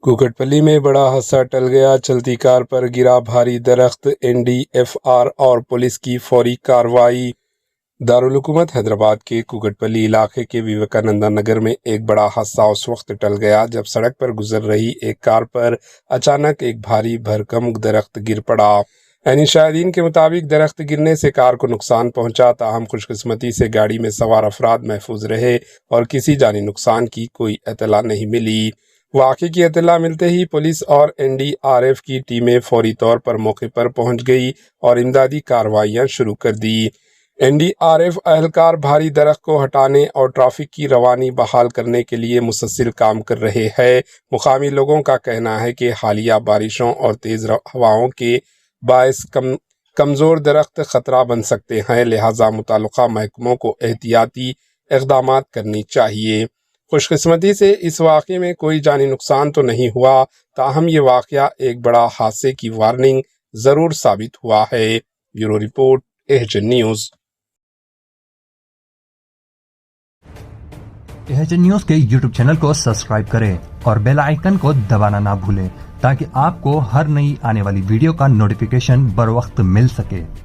کوکٹپلی میں بڑا حادثہ ٹل گیا، چلتی کار پر گرا بھاری درخت، NDFR اور پولیس کی فوری کارروائی۔ دارالحکومت حیدرآباد کے کوکٹپلی علاقے کے وویکانندا نگر میں ایک بڑا حادثہ اس وقت ٹل گیا جب سڑک پر گزر رہی ایک کار پر اچانک ایک بھاری بھرکم درخت گر پڑا۔ شاہدین کے مطابق درخت گرنے سے کار کو نقصان پہنچا، تاہم خوش قسمتی سے گاڑی میں سوار افراد محفوظ رہے اور کسی جانی نقصان کی کوئی اطلاع نہیں ملی۔ واقعے کی اطلاع ملتے ہی پولیس اور NDRF کی ٹیمیں فوری طور پر موقع پر پہنچ گئی اور امدادی کارروائیاں شروع کر دی۔ NDRF اہلکار بھاری درخت کو ہٹانے اور ٹریفک کی روانی بحال کرنے کے لیے مسلسل کام کر رہے ہیں۔ مقامی لوگوں کا کہنا ہے کہ حالیہ بارشوں اور تیز ہواؤں کے باعث کمزور درخت خطرہ بن سکتے ہیں، لہٰذا متعلقہ محکموں کو احتیاطی اقدامات کرنی چاہیے۔ خوش قسمتی سے اس واقعے میں کوئی جانی نقصان تو نہیں ہوا، تاہم یہ واقعہ ایک بڑا حادثے کی وارننگ ضرور ثابت ہوا ہے۔ Bureau report, AHN news. AHN news کے YouTube چینل کو سبسکرائب کریں اور بیل آئیکن کو دبانا نہ بھولیں تاکہ آپ کو ہر نئی آنے والی ویڈیو کا نوٹیفیکیشن بر وقت مل سکے۔